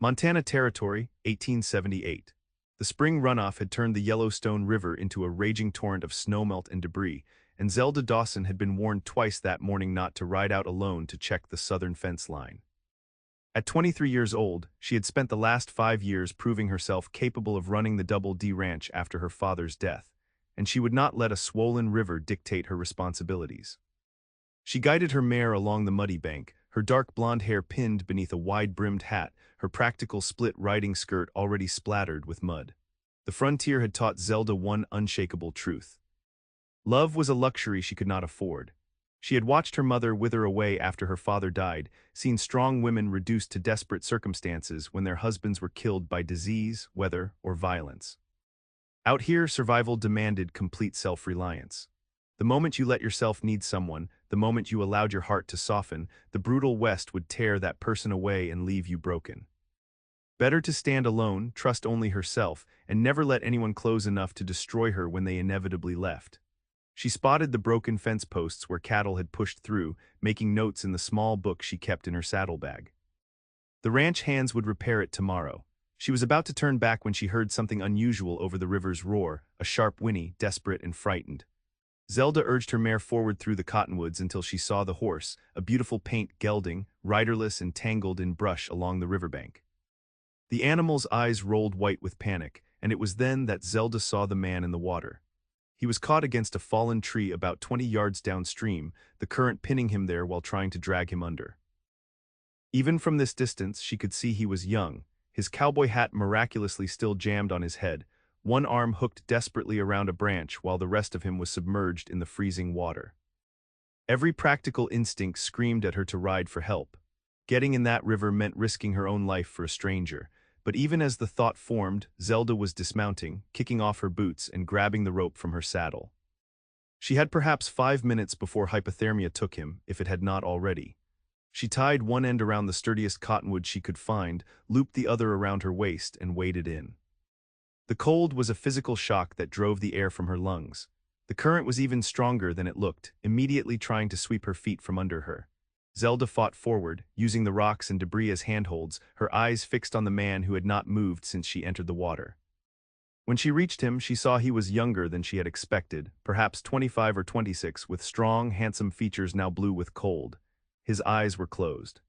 Montana Territory, 1878. The spring runoff had turned the Yellowstone River into a raging torrent of snowmelt and debris, and Zelda Dawson had been warned twice that morning not to ride out alone to check the southern fence line. At 23 years old, she had spent the last 5 years proving herself capable of running the Double D Ranch after her father's death, and she would not let a swollen river dictate her responsibilities. She guided her mare along the muddy bank, her dark blonde hair pinned beneath a wide-brimmed hat, her practical split riding skirt already splattered with mud. The frontier had taught Zelda one unshakable truth. Love was a luxury she could not afford. She had watched her mother wither away after her father died, seen strong women reduced to desperate circumstances when their husbands were killed by disease, weather, or violence. Out here, survival demanded complete self-reliance. The moment you let yourself need someone, the moment you allowed your heart to soften, the brutal West would tear that person away and leave you broken. Better to stand alone, trust only herself, and never let anyone close enough to destroy her when they inevitably left. She spotted the broken fence posts where cattle had pushed through, making notes in the small book she kept in her saddlebag. The ranch hands would repair it tomorrow. She was about to turn back when she heard something unusual over the river's roar, a sharp whinny, desperate and frightened. Zelda urged her mare forward through the cottonwoods until she saw the horse, a beautiful paint gelding, riderless and tangled in brush along the riverbank. The animal's eyes rolled white with panic, and it was then that Zelda saw the man in the water. He was caught against a fallen tree about 20 yards downstream, the current pinning him there while trying to drag him under. Even from this distance, she could see he was young, his cowboy hat miraculously still jammed on his head, one arm hooked desperately around a branch while the rest of him was submerged in the freezing water. Every practical instinct screamed at her to ride for help. Getting in that river meant risking her own life for a stranger, but even as the thought formed, Zelda was dismounting, kicking off her boots and grabbing the rope from her saddle. She had perhaps 5 minutes before hypothermia took him, if it had not already. She tied one end around the sturdiest cottonwood she could find, looped the other around her waist, and waded in. The cold was a physical shock that drove the air from her lungs. The current was even stronger than it looked, immediately trying to sweep her feet from under her. Zelda fought forward, using the rocks and debris as handholds, her eyes fixed on the man who had not moved since she entered the water. When she reached him, she saw he was younger than she had expected, perhaps 25 or 26, with strong, handsome features now blue with cold. His eyes were closed.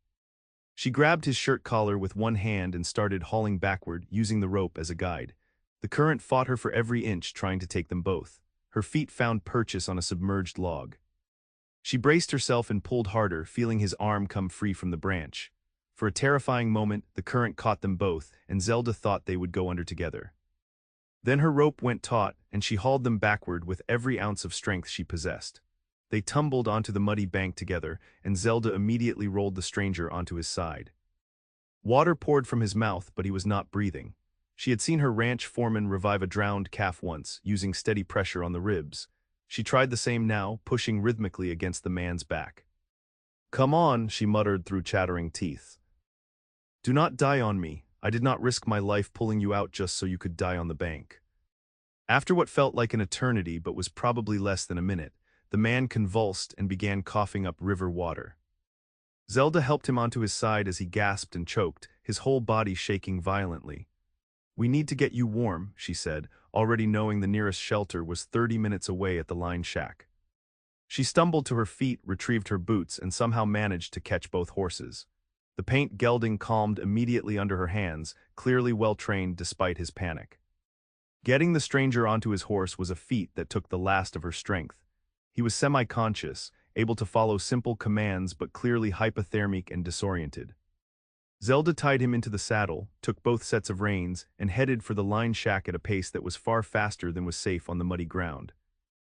She grabbed his shirt collar with one hand and started hauling backward, using the rope as a guide. The current fought her for every inch, trying to take them both. Her feet found purchase on a submerged log. She braced herself and pulled harder, feeling his arm come free from the branch. For a terrifying moment, the current caught them both, and Zelda thought they would go under together. Then her rope went taut, and she hauled them backward with every ounce of strength she possessed. They tumbled onto the muddy bank together, and Zelda immediately rolled the stranger onto his side. Water poured from his mouth, but he was not breathing. She had seen her ranch foreman revive a drowned calf once, using steady pressure on the ribs. She tried the same now, pushing rhythmically against the man's back. "Come on," she muttered through chattering teeth. "Do not die on me. I did not risk my life pulling you out just so you could die on the bank." After what felt like an eternity but was probably less than a minute, the man convulsed and began coughing up river water. Zelda helped him onto his side as he gasped and choked, his whole body shaking violently. "We need to get you warm," she said, already knowing the nearest shelter was 30 minutes away at the line shack. She stumbled to her feet, retrieved her boots, and somehow managed to catch both horses. The paint gelding calmed immediately under her hands, clearly well-trained despite his panic. Getting the stranger onto his horse was a feat that took the last of her strength. He was semi-conscious, able to follow simple commands but clearly hypothermic and disoriented. Zelda tied him into the saddle, took both sets of reins, and headed for the line shack at a pace that was far faster than was safe on the muddy ground.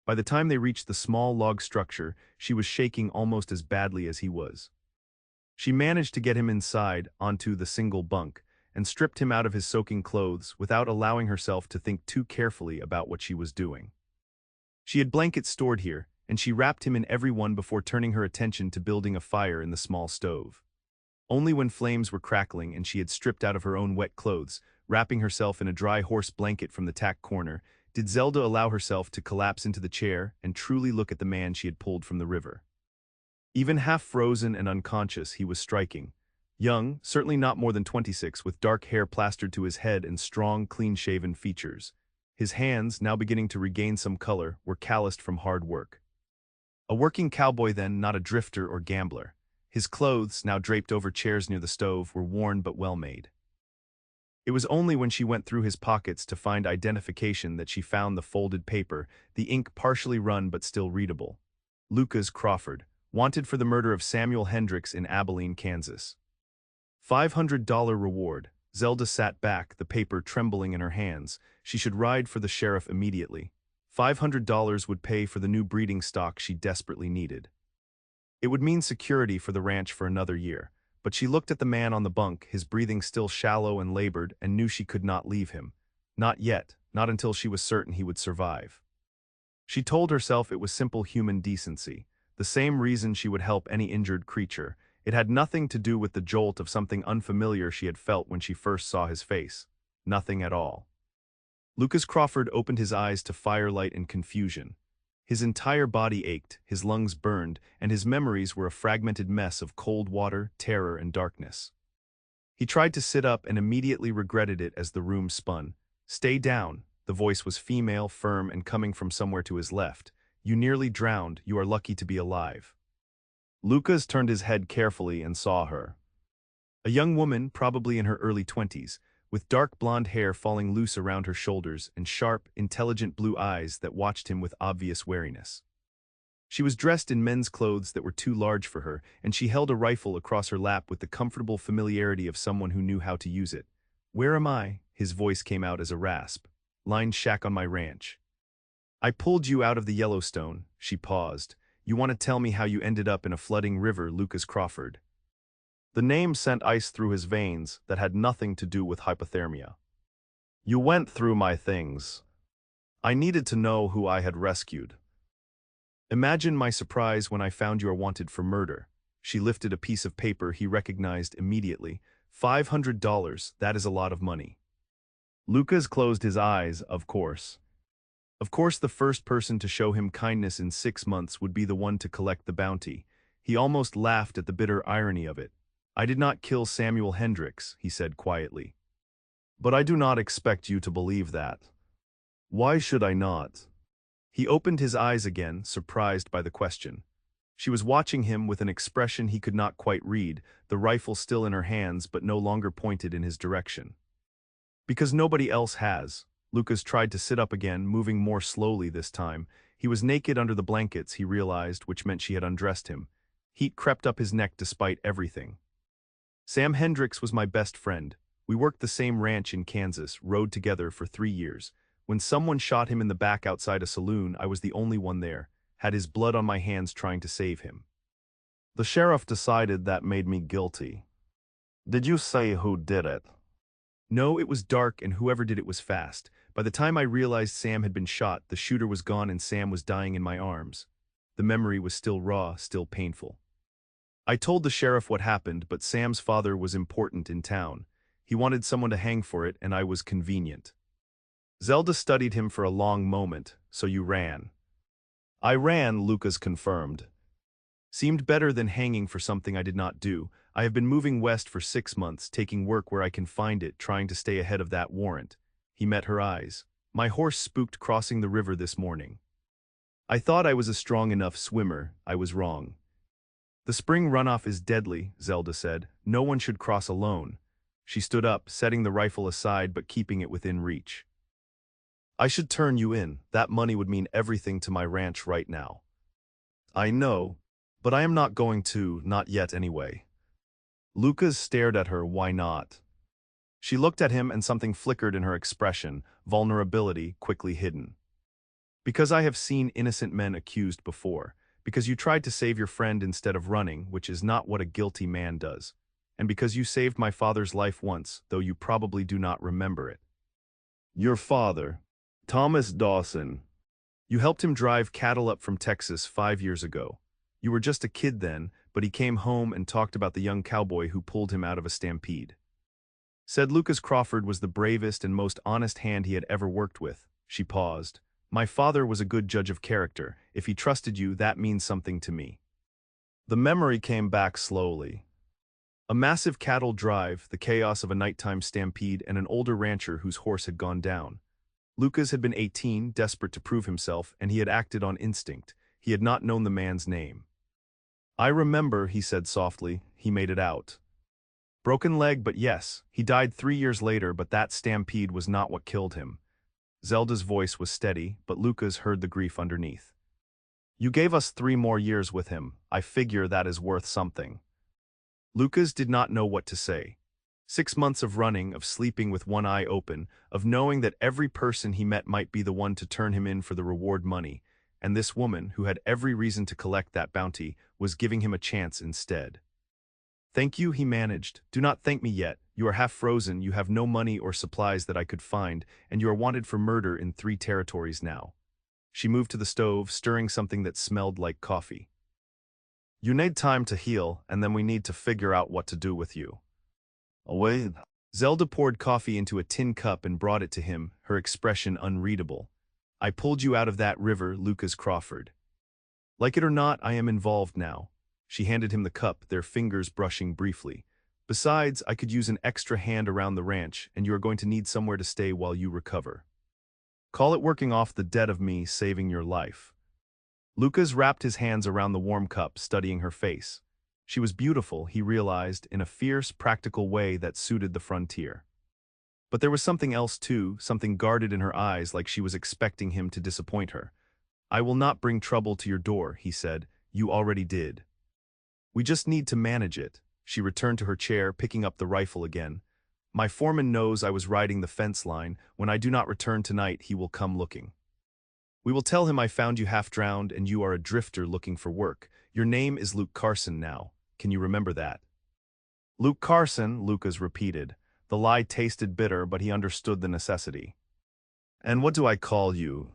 By the time they reached the small log structure, she was shaking almost as badly as he was. She managed to get him inside, onto the single bunk, and stripped him out of his soaking clothes without allowing herself to think too carefully about what she was doing. She had blankets stored here, and she wrapped him in every one before turning her attention to building a fire in the small stove. Only when flames were crackling and she had stripped out of her own wet clothes, wrapping herself in a dry horse blanket from the tack corner, did Zelda allow herself to collapse into the chair and truly look at the man she had pulled from the river. Even half frozen and unconscious, he was striking. Young, certainly not more than 26, with dark hair plastered to his head and strong, clean-shaven features. His hands, now beginning to regain some color, were calloused from hard work. A working cowboy then, not a drifter or gambler. His clothes, now draped over chairs near the stove, were worn but well-made. It was only when she went through his pockets to find identification that she found the folded paper, the ink partially run but still readable. Lucas Crawford, wanted for the murder of Samuel Hendricks in Abilene, Kansas. $500 reward. Zelda sat back, the paper trembling in her hands. She should ride for the sheriff immediately. $500 would pay for the new breeding stock she desperately needed. It would mean security for the ranch for another year. But she looked at the man on the bunk, his breathing still shallow and labored, and knew she could not leave him. Not yet, not until she was certain he would survive. She told herself it was simple human decency, the same reason she would help any injured creature. It had nothing to do with the jolt of something unfamiliar she had felt when she first saw his face. Nothing at all. Lucas Crawford opened his eyes to firelight and confusion. His entire body ached, his lungs burned, and his memories were a fragmented mess of cold water, terror, and darkness. He tried to sit up and immediately regretted it as the room spun. "Stay down." The voice was female, firm, and coming from somewhere to his left. "You nearly drowned. You are lucky to be alive." Lucas turned his head carefully and saw her. A young woman, probably in her early 20s, with dark blonde hair falling loose around her shoulders and sharp, intelligent blue eyes that watched him with obvious wariness. She was dressed in men's clothes that were too large for her, and she held a rifle across her lap with the comfortable familiarity of someone who knew how to use it. "Where am I?" His voice came out as a rasp. "Line shack on my ranch." "I pulled you out of the Yellowstone." She paused. "You want to tell me how you ended up in a flooding river, Lucas Crawford?" The name sent ice through his veins that had nothing to do with hypothermia. "You went through my things. I needed to know who I had rescued." "Imagine my surprise when I found you are wanted for murder." She lifted a piece of paper he recognized immediately. $500, that is a lot of money. Lucas closed his eyes, of course. Of course the first person to show him kindness in 6 months would be the one to collect the bounty. He almost laughed at the bitter irony of it. "I did not kill Samuel Hendricks," he said quietly. "But I do not expect you to believe that." "Why should I not?" He opened his eyes again, surprised by the question. She was watching him with an expression he could not quite read, the rifle still in her hands but no longer pointed in his direction. "Because nobody else has." Lucas tried to sit up again, moving more slowly this time. He was naked under the blankets, he realized, which meant she had undressed him. Heat crept up his neck despite everything. "Sam Hendricks was my best friend. We worked the same ranch in Kansas, rode together for 3 years. When someone shot him in the back outside a saloon, I was the only one there, had his blood on my hands trying to save him. The sheriff decided that made me guilty." "Did you say who did it?" "No, it was dark and whoever did it was fast. By the time I realized Sam had been shot, the shooter was gone and Sam was dying in my arms." The memory was still raw, still painful. "I told the sheriff what happened, but Sam's father was important in town. He wanted someone to hang for it, and I was convenient." Zelda studied him for a long moment. "So you ran?" "I ran," Lucas confirmed. "Seemed better than hanging for something I did not do. I have been moving west for 6 months, taking work where I can find it, trying to stay ahead of that warrant." He met her eyes. "My horse spooked crossing the river this morning. I thought I was a strong enough swimmer. I was wrong." "The spring runoff is deadly," Zelda said. "No one should cross alone." She stood up, setting the rifle aside but keeping it within reach. "I should turn you in. That money would mean everything to my ranch right now." "I know, but I am not going to, not yet anyway." Lucas stared at her. "Why not?" She looked at him and something flickered in her expression, vulnerability quickly hidden. "Because I have seen innocent men accused before. Because you tried to save your friend instead of running, which is not what a guilty man does. And because you saved my father's life once, though you probably do not remember it." "Your father? Thomas Dawson?" "You helped him drive cattle up from Texas 5 years ago. You were just a kid then, but he came home and talked about the young cowboy who pulled him out of a stampede. Said Lucas Crawford was the bravest and most honest hand he had ever worked with." She paused. "My father was a good judge of character. If he trusted you, that means something to me." The memory came back slowly. A massive cattle drive, the chaos of a nighttime stampede, and an older rancher whose horse had gone down. Lucas had been 18, desperate to prove himself, and he had acted on instinct. He had not known the man's name. "I remember," he said softly. He made it out. "Broken leg, but yes, he died 3 years later, but that stampede was not what killed him." Zelda's voice was steady, but Lucas heard the grief underneath. "You gave us 3 more years with him. I figure that is worth something." Lucas did not know what to say. 6 months of running, of sleeping with one eye open, of knowing that every person he met might be the one to turn him in for the reward money, and this woman, who had every reason to collect that bounty, was giving him a chance instead. "Thank you," he managed. "Do not thank me yet. You are half frozen, you have no money or supplies that I could find, and you are wanted for murder in 3 territories now." She moved to the stove, stirring something that smelled like coffee. "You need time to heal, and then we need to figure out what to do with you." "Away." Zelda poured coffee into a tin cup and brought it to him, her expression unreadable. "I pulled you out of that river, Lucas Crawford. Like it or not, I am involved now." She handed him the cup, their fingers brushing briefly. "Besides, I could use an extra hand around the ranch, and you are going to need somewhere to stay while you recover. Call it working off the debt of me saving your life." Lucas wrapped his hands around the warm cup, studying her face. She was beautiful, he realized, in a fierce, practical way that suited the frontier. But there was something else too, something guarded in her eyes, like she was expecting him to disappoint her. "I will not bring trouble to your door," he said. "You already did. We just need to manage it." She returned to her chair, picking up the rifle again. "My foreman knows I was riding the fence line. When I do not return tonight, he will come looking. We will tell him I found you half drowned and you are a drifter looking for work. Your name is Luke Carson now. Can you remember that?" "Luke Carson," Lucas repeated. The lie tasted bitter, but he understood the necessity. "And what do I call you?"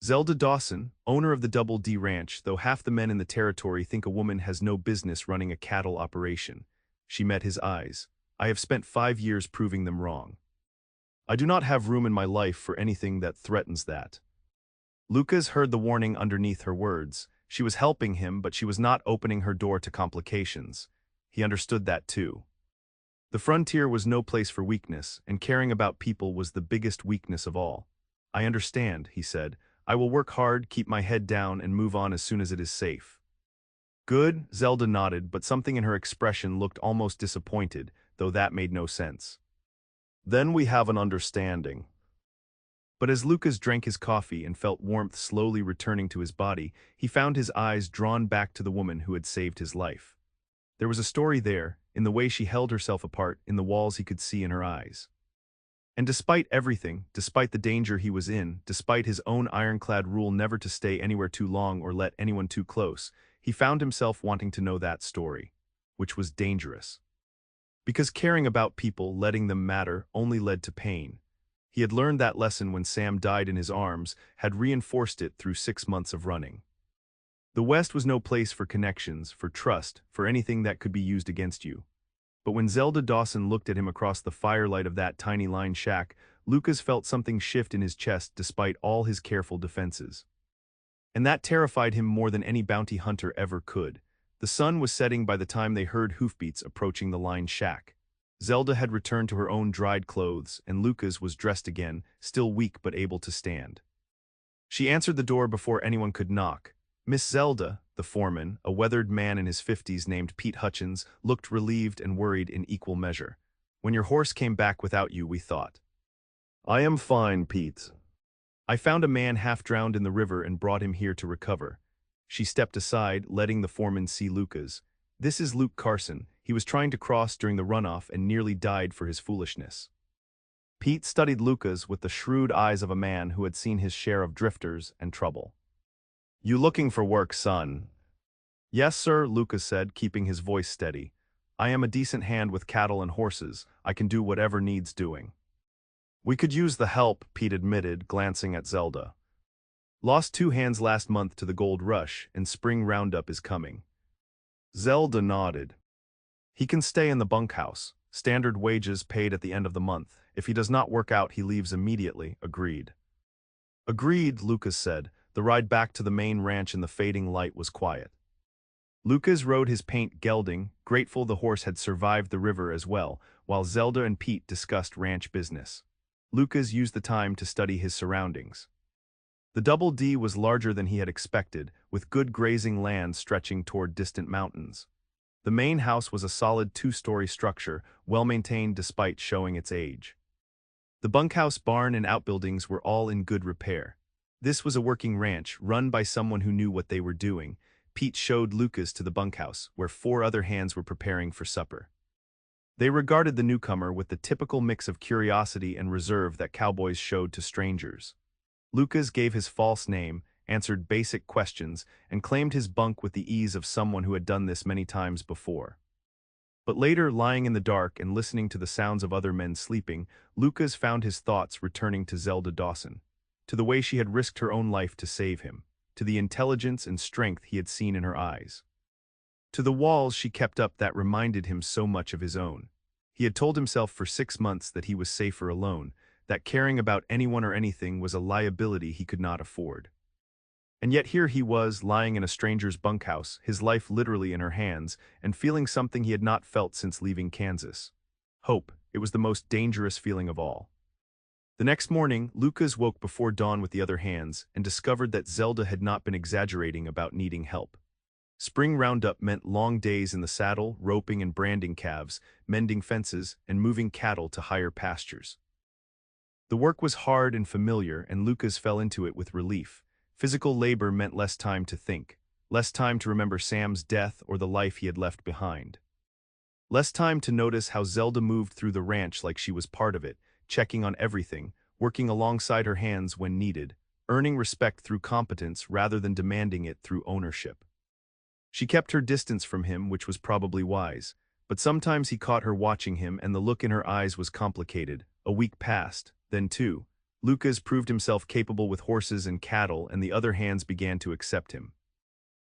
"Zelda Dawson, owner of the Double D Ranch, though half the men in the territory think a woman has no business running a cattle operation." She met his eyes. "I have spent 5 years proving them wrong. I do not have room in my life for anything that threatens that." Lucas heard the warning underneath her words. She was helping him, but she was not opening her door to complications. He understood that too. The frontier was no place for weakness, and caring about people was the biggest weakness of all. "I understand," he said. "I will work hard, keep my head down, and move on as soon as it is safe." "Good," Zelda nodded, but something in her expression looked almost disappointed, though that made no sense. "Then we have an understanding." But as Lucas drank his coffee and felt warmth slowly returning to his body, he found his eyes drawn back to the woman who had saved his life. There was a story there, in the way she held herself apart, in the walls he could see in her eyes. And despite everything, despite the danger he was in, despite his own ironclad rule never to stay anywhere too long or let anyone too close, he found himself wanting to know that story, which was dangerous. Because caring about people, letting them matter, only led to pain. He had learned that lesson when Sam died in his arms, had reinforced it through 6 months of running. The West was no place for connections, for trust, for anything that could be used against you. But when Zelda Dawson looked at him across the firelight of that tiny line shack, Lucas felt something shift in his chest despite all his careful defenses. And that terrified him more than any bounty hunter ever could. The sun was setting by the time they heard hoofbeats approaching the line shack. Zelda had returned to her own dried clothes, and Lucas was dressed again, still weak but able to stand. She answered the door before anyone could knock. Miss Zelda, the foreman, a weathered man in his 50s named Pete Hutchins, looked relieved and worried in equal measure. "When your horse came back without you, we thought." "I am fine, Pete. I found a man half drowned in the river and brought him here to recover." She stepped aside, letting the foreman see Lucas. "This is Luke Carson. He was trying to cross during the runoff and nearly died for his foolishness." Pete studied Lucas with the shrewd eyes of a man who had seen his share of drifters and trouble. "You looking for work, son?" "Yes, sir," Lucas said, keeping his voice steady. "I am a decent hand with cattle and horses. I can do whatever needs doing." "We could use the help," Pete admitted, glancing at Zelda. "Lost 2 hands last month to the gold rush, and spring roundup is coming." Zelda nodded. "He can stay in the bunkhouse. Standard wages paid at the end of the month. If he does not work out, he leaves immediately." "Agreed." "Agreed," Lucas said. The ride back to the main ranch in the fading light was quiet. Lucas rode his paint gelding, grateful the horse had survived the river as well, while Zelda and Pete discussed ranch business. Lucas used the time to study his surroundings. The Double D was larger than he had expected, with good grazing land stretching toward distant mountains. The main house was a solid two-story structure, well-maintained despite showing its age. The bunkhouse, barn, and outbuildings were all in good repair. This was a working ranch, run by someone who knew what they were doing. Pete showed Lucas to the bunkhouse, where 4 other hands were preparing for supper. They regarded the newcomer with the typical mix of curiosity and reserve that cowboys showed to strangers. Lucas gave his false name, answered basic questions, and claimed his bunk with the ease of someone who had done this many times before. But later, lying in the dark and listening to the sounds of other men sleeping, Lucas found his thoughts returning to Zelda Dawson, to the way she had risked her own life to save him, to the intelligence and strength he had seen in her eyes, to the walls she kept up that reminded him so much of his own. He had told himself for 6 months that he was safer alone, that caring about anyone or anything was a liability he could not afford. And yet here he was, lying in a stranger's bunkhouse, his life literally in her hands, and feeling something he had not felt since leaving Kansas. Hope. It was the most dangerous feeling of all. The next morning, Lucas woke before dawn with the other hands and discovered that Zelda had not been exaggerating about needing help. Spring roundup meant long days in the saddle, roping and branding calves, mending fences, and moving cattle to higher pastures. The work was hard and familiar, and Lucas fell into it with relief. Physical labor meant less time to think, less time to remember Sam's death or the life he had left behind. Less time to notice how Zelda moved through the ranch like she was part of it, checking on everything, working alongside her hands when needed, earning respect through competence rather than demanding it through ownership. She kept her distance from him, which was probably wise, but sometimes he caught her watching him and the look in her eyes was complicated. A week passed, then 2. Lucas proved himself capable with horses and cattle, and the other hands began to accept him.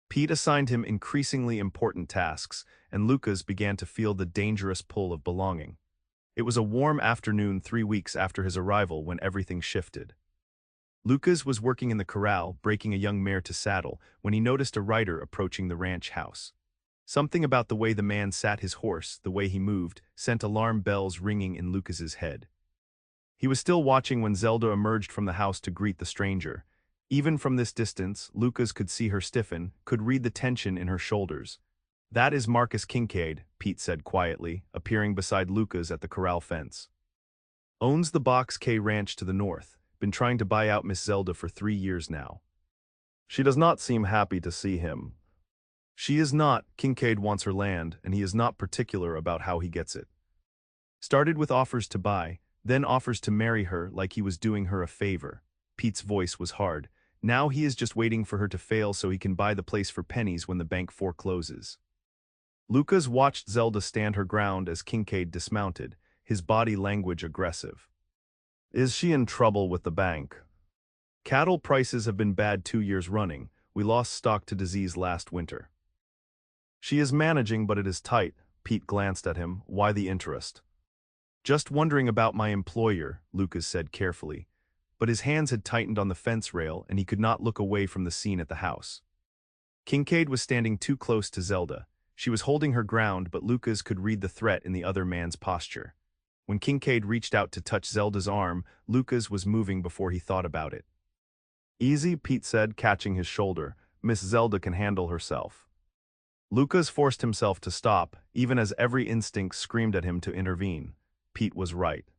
Pete assigned him increasingly important tasks, and Lucas began to feel the dangerous pull of belonging. It was a warm afternoon 3 weeks after his arrival when everything shifted. Lucas was working in the corral, breaking a young mare to saddle, when he noticed a rider approaching the ranch house. Something about the way the man sat his horse, the way he moved, sent alarm bells ringing in Lucas's head. He was still watching when Zelda emerged from the house to greet the stranger. Even from this distance, Lucas could see her stiffen, could read the tension in her shoulders. "That is Marcus Kincaid," Pete said quietly, appearing beside Lucas at the corral fence. "Owns the Box K ranch to the north. Been trying to buy out Miss Zelda for 3 years now. She does not seem happy to see him." "She is not. Kincaid wants her land, and he is not particular about how he gets it. Started with offers to buy, then offers to marry her like he was doing her a favor." Pete's voice was hard. "Now he is just waiting for her to fail so he can buy the place for pennies when the bank forecloses." Lucas watched Zelda stand her ground as Kincaid dismounted, his body language aggressive. "Is she in trouble with the bank?" "Cattle prices have been bad 2 years running. We lost stock to disease last winter." "She is managing, but it is tight." Pete glanced at him. "Why the interest?" "Just wondering about my employer," Lucas said carefully. But his hands had tightened on the fence rail and he could not look away from the scene at the house. Kincaid was standing too close to Zelda. She was holding her ground, but Lucas could read the threat in the other man's posture. When Kincaid reached out to touch Zelda's arm, Lucas was moving before he thought about it. "Easy," Pete said, catching his shoulder. "Miss Zelda can handle herself." Lucas forced himself to stop, even as every instinct screamed at him to intervene. Pete was right.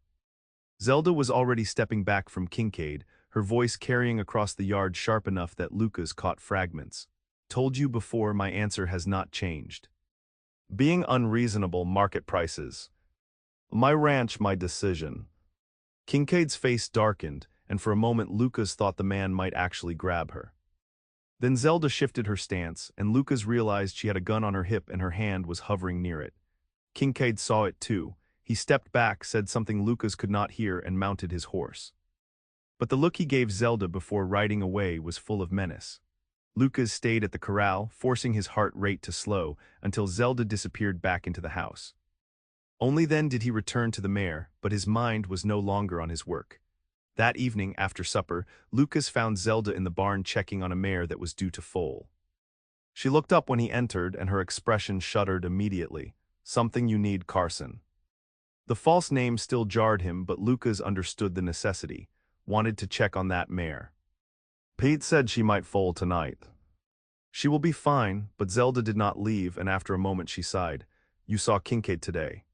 Zelda was already stepping back from Kincaid, her voice carrying across the yard sharp enough that Lucas caught fragments. "Told you before, my answer has not changed. Being unreasonable, market prices. My ranch, my decision." Kincaid's face darkened, and for a moment Lucas thought the man might actually grab her. Then Zelda shifted her stance, and Lucas realized she had a gun on her hip and her hand was hovering near it. Kincaid saw it too. He stepped back, said something Lucas could not hear, and mounted his horse. But the look he gave Zelda before riding away was full of menace. Lucas stayed at the corral, forcing his heart rate to slow, until Zelda disappeared back into the house. Only then did he return to the mare, but his mind was no longer on his work. That evening, after supper, Lucas found Zelda in the barn checking on a mare that was due to foal. She looked up when he entered, and her expression shuddered immediately. Something you need, Carson. The false name still jarred him, but Lucas understood the necessity, wanted to check on that mare. Pete said she might foal tonight. She will be fine, but Zelda did not leave, and after a moment she sighed. You saw Kincaid today.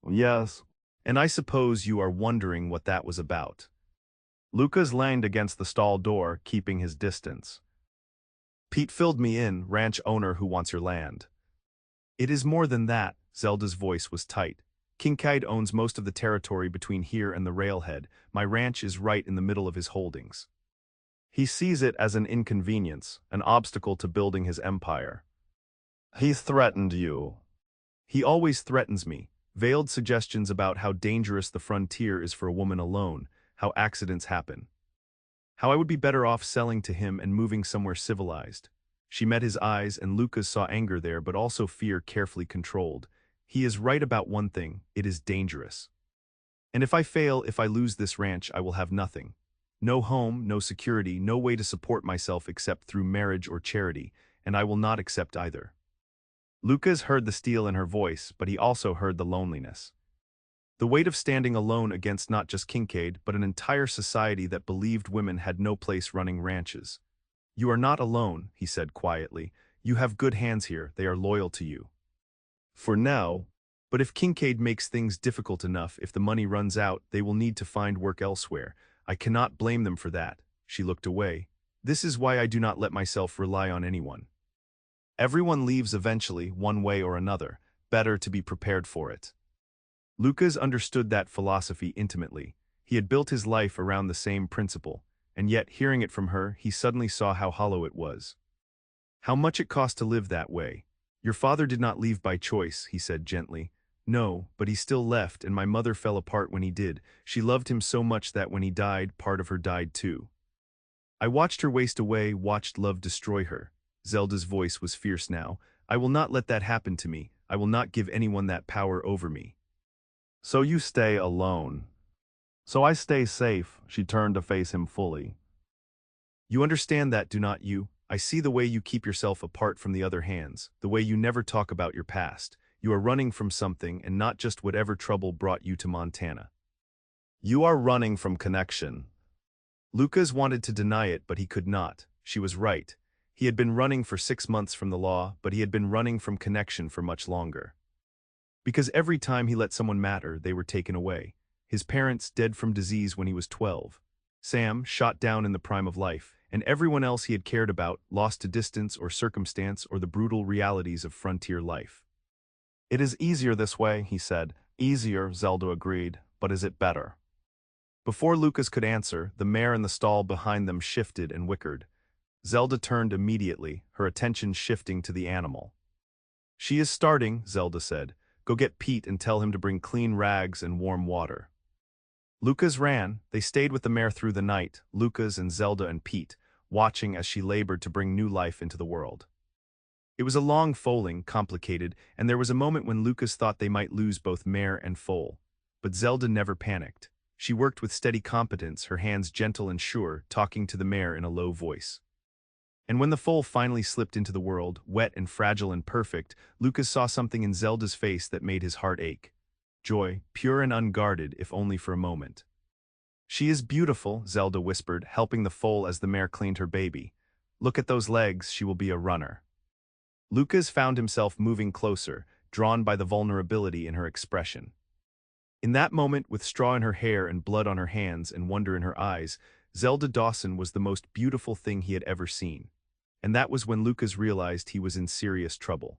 Yes. And I suppose you are wondering what that was about. Lucas leaned against the stall door, keeping his distance. Pete filled me in, ranch owner who wants your land. It is more than that, Zelda's voice was tight. Kincaid owns most of the territory between here and the railhead. My ranch is right in the middle of his holdings. He sees it as an inconvenience, an obstacle to building his empire. He threatened you. He always threatens me. Veiled suggestions about how dangerous the frontier is for a woman alone, how accidents happen. How I would be better off selling to him and moving somewhere civilized. She met his eyes, and Lucas saw anger there, but also fear carefully controlled. He is right about one thing: it is dangerous. And if I fail, if I lose this ranch, I will have nothing. No home, no security, no way to support myself except through marriage or charity, and I will not accept either. Lucas heard the steel in her voice, but he also heard the loneliness. The weight of standing alone against not just Kincaid, but an entire society that believed women had no place running ranches. You are not alone, he said quietly. You have good hands here, they are loyal to you. For now, but if Kincaid makes things difficult enough, if the money runs out, they will need to find work elsewhere. I cannot blame them for that. She looked away. This is why I do not let myself rely on anyone. Everyone leaves eventually, one way or another. Better to be prepared for it. Lucas understood that philosophy intimately. He had built his life around the same principle, and yet, hearing it from her, he suddenly saw how hollow it was. How much it cost to live that way. Your father did not leave by choice, he said gently. No, but he still left, and my mother fell apart when he did. She loved him so much that when he died, part of her died too. I watched her waste away, watched love destroy her. Zelda's voice was fierce now. I will not let that happen to me. I will not give anyone that power over me. So you stay alone. So I stay safe, she turned to face him fully. You understand that, do not you? I see the way you keep yourself apart from the other hands, the way you never talk about your past. You are running from something, and not just whatever trouble brought you to Montana. You are running from connection. Lucas wanted to deny it, but he could not. She was right. He had been running for 6 months from the law, but he had been running from connection for much longer. Because every time he let someone matter, they were taken away. His parents dead from disease when he was 12. Sam shot down in the prime of life, and everyone else he had cared about lost to distance or circumstance or the brutal realities of frontier life. It is easier this way, he said. Easier, Zelda agreed, but is it better? Before Lucas could answer, the mare in the stall behind them shifted and whickered. Zelda turned immediately, her attention shifting to the animal. She is starting, Zelda said. Go get Pete and tell him to bring clean rags and warm water. Lucas ran. They stayed with the mare through the night, Lucas and Zelda and Pete, watching as she labored to bring new life into the world. It was a long foaling, complicated, and there was a moment when Lucas thought they might lose both mare and foal. But Zelda never panicked. She worked with steady competence, her hands gentle and sure, talking to the mare in a low voice. And when the foal finally slipped into the world, wet and fragile and perfect, Lucas saw something in Zelda's face that made his heart ache. Joy, pure and unguarded, if only for a moment. She is beautiful, Zelda whispered, helping the foal as the mare cleaned her baby. Look at those legs, she will be a runner. Lucas found himself moving closer, drawn by the vulnerability in her expression. In that moment, with straw in her hair and blood on her hands and wonder in her eyes, Zelda Dawson was the most beautiful thing he had ever seen. And that was when Lucas realized he was in serious trouble.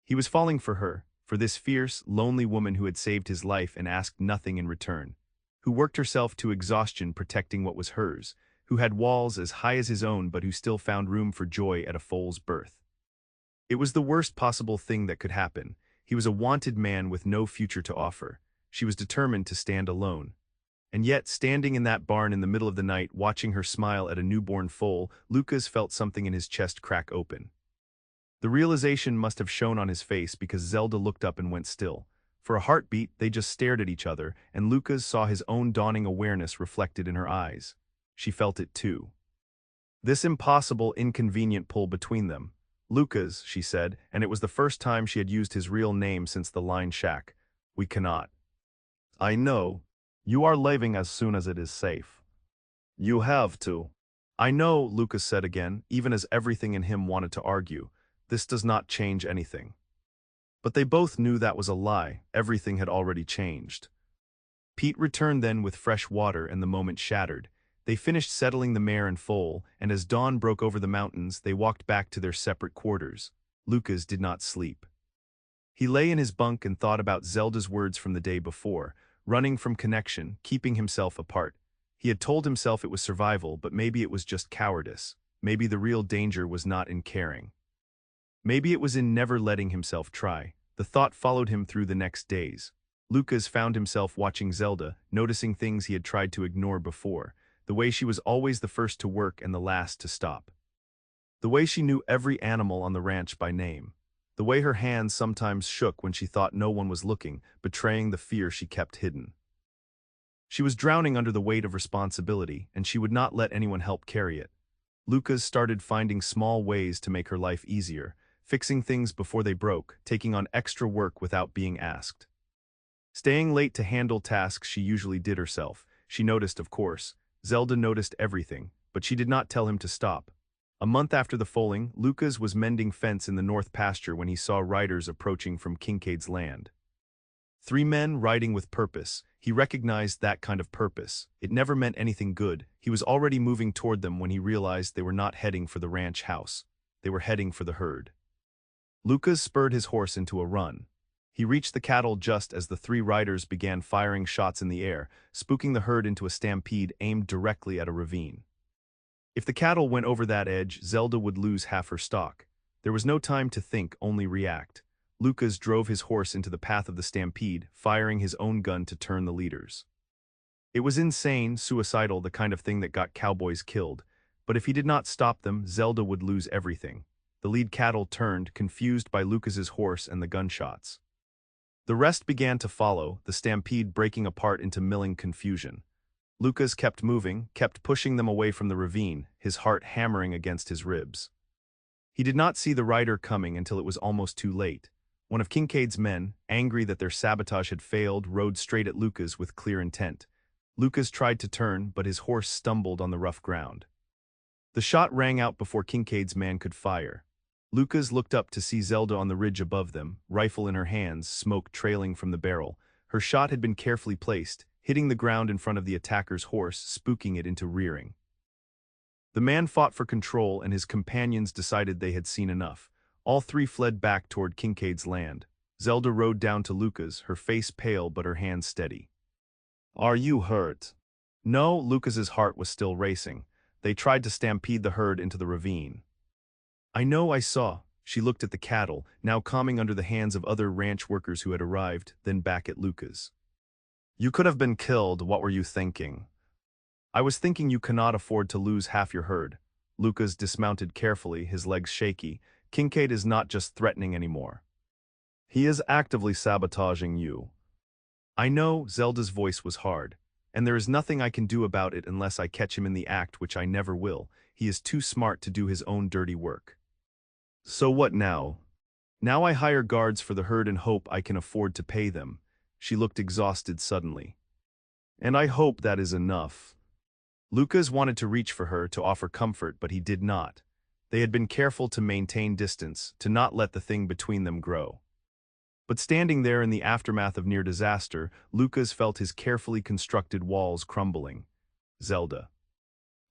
He was falling for her, for this fierce, lonely woman who had saved his life and asked nothing in return, who worked herself to exhaustion protecting what was hers, who had walls as high as his own but who still found room for joy at a foal's birth. It was the worst possible thing that could happen. He was a wanted man with no future to offer. She was determined to stand alone. And yet, standing in that barn in the middle of the night, watching her smile at a newborn foal, Lucas felt something in his chest crack open. The realization must have shown on his face because Zelda looked up and went still. For a heartbeat, they just stared at each other, and Lucas saw his own dawning awareness reflected in her eyes. She felt it too. This impossible, inconvenient pull between them. Lucas, she said, and it was the first time she had used his real name since the line shack. We cannot. I know. You are leaving as soon as it is safe. You have to. I know, Lucas said again, even as everything in him wanted to argue. This does not change anything. But they both knew that was a lie. Everything had already changed. Pete returned then with fresh water, and the moment shattered. They finished settling the mare and foal, and as dawn broke over the mountains, they walked back to their separate quarters. Lucas did not sleep. He lay in his bunk and thought about Zelda's words from the day before, running from connection, keeping himself apart. He had told himself it was survival, but maybe it was just cowardice. Maybe the real danger was not in caring. Maybe it was in never letting himself try. The thought followed him through the next days. Lucas found himself watching Zelda, noticing things he had tried to ignore before. The way she was always the first to work and the last to stop. The way she knew every animal on the ranch by name. The way her hands sometimes shook when she thought no one was looking, betraying the fear she kept hidden. She was drowning under the weight of responsibility, and she would not let anyone help carry it. Lucas started finding small ways to make her life easier, fixing things before they broke, taking on extra work without being asked. Staying late to handle tasks she usually did herself. She noticed, of course. Zelda noticed everything, but she did not tell him to stop. A month after the foaling, Lucas was mending fence in the north pasture when he saw riders approaching from Kincaid's land. 3 men riding with purpose. He recognized that kind of purpose. It never meant anything good. He was already moving toward them when he realized they were not heading for the ranch house. They were heading for the herd. Lucas spurred his horse into a run. He reached the cattle just as the 3 riders began firing shots in the air, spooking the herd into a stampede aimed directly at a ravine. If the cattle went over that edge, Zelda would lose half her stock. There was no time to think, only react. Lucas drove his horse into the path of the stampede, firing his own gun to turn the leaders. It was insane, suicidal, the kind of thing that got cowboys killed. But if he did not stop them, Zelda would lose everything. The lead cattle turned, confused by Lucas's horse and the gunshots. The rest began to follow, the stampede breaking apart into milling confusion. Lucas kept moving, kept pushing them away from the ravine, his heart hammering against his ribs. He did not see the rider coming until it was almost too late. One of Kincaid's men, angry that their sabotage had failed, rode straight at Lucas with clear intent. Lucas tried to turn, but his horse stumbled on the rough ground. The shot rang out before Kincaid's man could fire. Lucas looked up to see Zelda on the ridge above them, rifle in her hands, smoke trailing from the barrel. Her shot had been carefully placed, hitting the ground in front of the attacker's horse, spooking it into rearing. The man fought for control, and his companions decided they had seen enough. All 3 fled back toward Kincaid's land. Zelda rode down to Lucas, her face pale but her hands steady. Are you hurt? No, Lucas's heart was still racing. They tried to stampede the herd into the ravine. I know, I saw. She looked at the cattle, now calming under the hands of other ranch workers who had arrived, then back at Lucas. You could have been killed. What were you thinking? I was thinking you cannot afford to lose half your herd. Lucas dismounted carefully, his legs shaky. Kincaid is not just threatening anymore. He is actively sabotaging you. I know, Zelda's voice was hard. And there is nothing I can do about it unless I catch him in the act, which I never will. He is too smart to do his own dirty work. So what now? Now I hire guards for the herd and hope I can afford to pay them. She looked exhausted suddenly. And I hope that is enough. Lucas wanted to reach for her, to offer comfort, but he did not. They had been careful to maintain distance, to not let the thing between them grow. But standing there in the aftermath of near disaster, Lucas felt his carefully constructed walls crumbling. Zelda.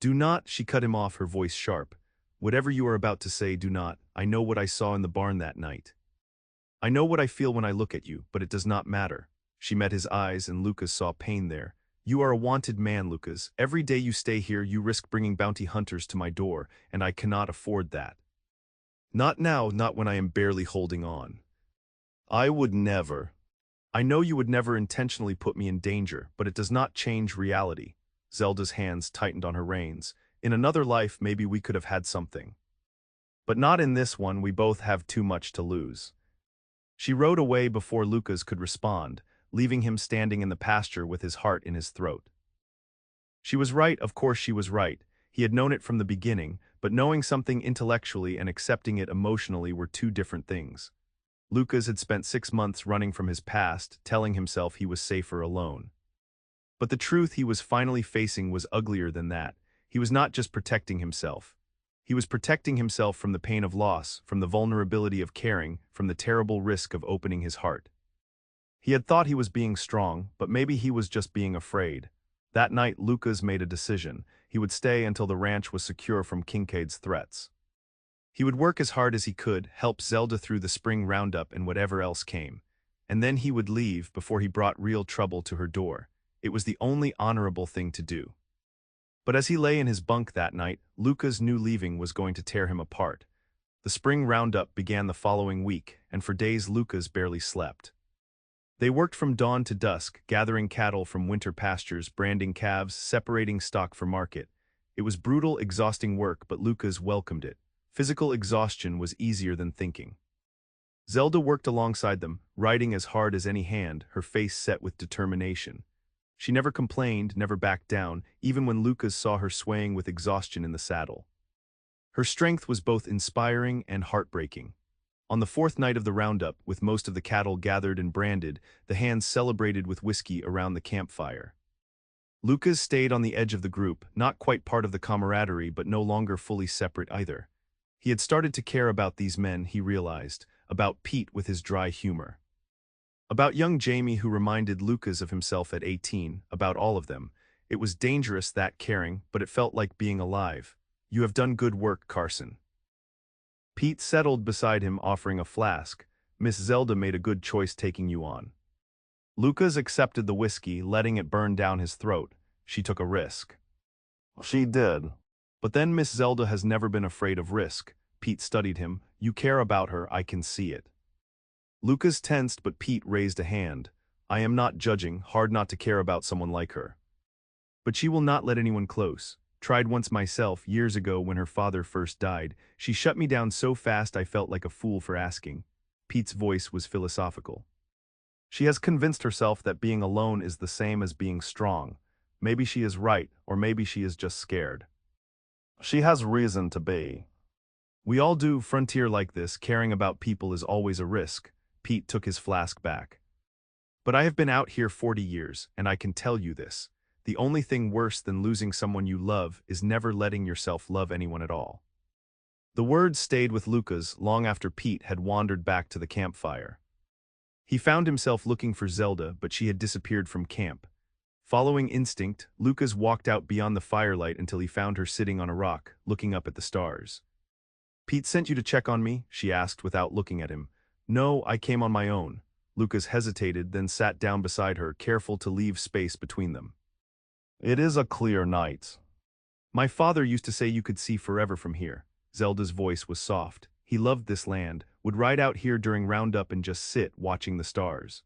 Do not, she cut him off, her voice sharp. Whatever you are about to say, do not. I know what I saw in the barn that night. I know what I feel when I look at you, but it does not matter. She met his eyes, and Lucas saw pain there. You are a wanted man, Lucas. Every day you stay here, you risk bringing bounty hunters to my door, and I cannot afford that. Not now, not when I am barely holding on. I would never. I know you would never intentionally put me in danger, but it does not change reality. Zelda's hands tightened on her reins. In another life, maybe we could have had something. But not in this one. We both have too much to lose. She rode away before Lucas could respond, leaving him standing in the pasture with his heart in his throat. She was right, of course she was right. He had known it from the beginning, but knowing something intellectually and accepting it emotionally were two different things. Lucas had spent 6 months running from his past, telling himself he was safer alone. But the truth he was finally facing was uglier than that. He was not just protecting himself. He was protecting himself from the pain of loss, from the vulnerability of caring, from the terrible risk of opening his heart. He had thought he was being strong, but maybe he was just being afraid. That night, Lucas made a decision. He would stay until the ranch was secure from Kincaid's threats. He would work as hard as he could, help Zelda through the spring roundup and whatever else came. And then he would leave before he brought real trouble to her door. It was the only honorable thing to do. But as he lay in his bunk that night, Lucas knew leaving was going to tear him apart. The spring roundup began the following week, and for days Lucas barely slept. They worked from dawn to dusk, gathering cattle from winter pastures, branding calves, separating stock for market. It was brutal, exhausting work, but Lucas welcomed it. Physical exhaustion was easier than thinking. Zelda worked alongside them, riding as hard as any hand, her face set with determination. She never complained, never backed down, even when Lucas saw her swaying with exhaustion in the saddle. Her strength was both inspiring and heartbreaking. On the fourth night of the roundup, with most of the cattle gathered and branded, the hands celebrated with whiskey around the campfire. Lucas stayed on the edge of the group, not quite part of the camaraderie but no longer fully separate either. He had started to care about these men, he realized, about Pete with his dry humor. About young Jamie who reminded Lucas of himself at 18, about all of them. It was dangerous, that caring, but it felt like being alive. "You have done good work, Carson." Pete settled beside him, offering a flask. "Miss Zelda made a good choice taking you on." Lucas accepted the whiskey, letting it burn down his throat. She took a risk. She did. But then Miss Zelda has never been afraid of risk. Pete studied him. "You care about her, I can see it." Lucas tensed, but Pete raised a hand. "I am not judging, hard not to care about someone like her. But she will not let anyone close. Tried once myself, years ago when her father first died. She shut me down so fast I felt like a fool for asking." Pete's voice was philosophical. "She has convinced herself that being alone is the same as being strong. Maybe she is right, or maybe she is just scared." "She has reason to be." "We all do. Frontier like this, caring about people is always a risk." Pete took his flask back. "But I have been out here 40 years, and I can tell you this. The only thing worse than losing someone you love is never letting yourself love anyone at all." The words stayed with Lucas long after Pete had wandered back to the campfire. He found himself looking for Zelda, but she had disappeared from camp. Following instinct, Lucas walked out beyond the firelight until he found her sitting on a rock, looking up at the stars. "Pete sent you to check on me?" she asked without looking at him. "No, I came on my own." Lucas hesitated, then sat down beside her, careful to leave space between them. "It is a clear night." "My father used to say you could see forever from here." Zelda's voice was soft. He loved this land, would ride out here during roundup and just sit, watching the stars.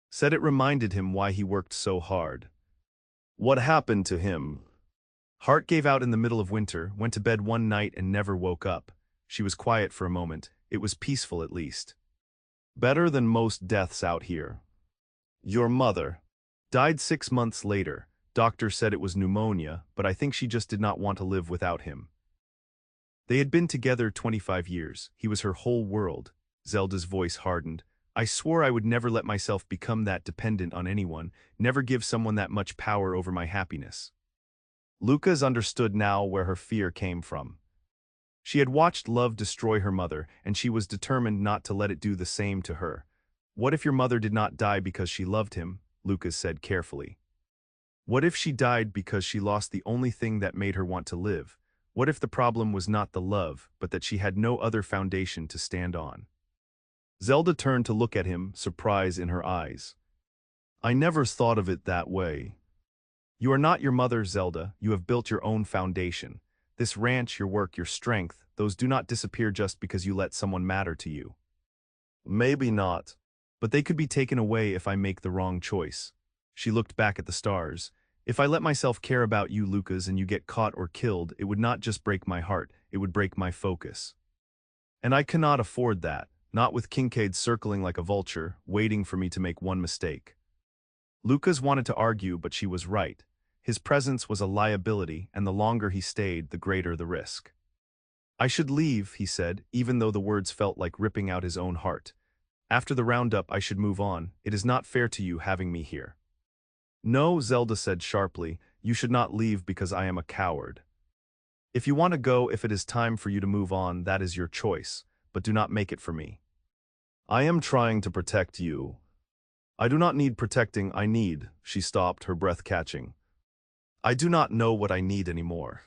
Said it reminded him why he worked so hard. "What happened to him?" "Heart gave out in the middle of winter, went to bed one night and never woke up." She was quiet for a moment. It was peaceful at least. "Better than most deaths out here." "Your mother?" "Died 6 months later. Doctor said it was pneumonia, but I think she just did not want to live without him." They had been together 25 years. He was her whole world. Zelda's voice hardened. "I swore I would never let myself become that dependent on anyone, never give someone that much power over my happiness." Lucas understood now where her fear came from. She had watched love destroy her mother, and she was determined not to let it do the same to her. "What if your mother did not die because she loved him?" Lucas said carefully. "What if she died because she lost the only thing that made her want to live? What if the problem was not the love, but that she had no other foundation to stand on?" Zelda turned to look at him, surprise in her eyes. "I never thought of it that way." "You are not your mother, Zelda. You have built your own foundation. This ranch, your work, your strength, those do not disappear just because you let someone matter to you." "Maybe not. But they could be taken away if I make the wrong choice." She looked back at the stars. "If I let myself care about you, Lucas, and you get caught or killed, it would not just break my heart, it would break my focus. And I cannot afford that, not with Kincaid circling like a vulture, waiting for me to make one mistake." Lucas wanted to argue, but she was right. His presence was a liability, and the longer he stayed, the greater the risk. I should leave, he said, even though the words felt like ripping out his own heart. After the roundup, I should move on. It is not fair to you having me here. No, Zelda said sharply, you should not leave because I am a coward. If you want to go, if it is time for you to move on, that is your choice, but do not make it for me. I am trying to protect you. I do not need protecting, I need, she stopped, her breath catching. I do not know what I need anymore.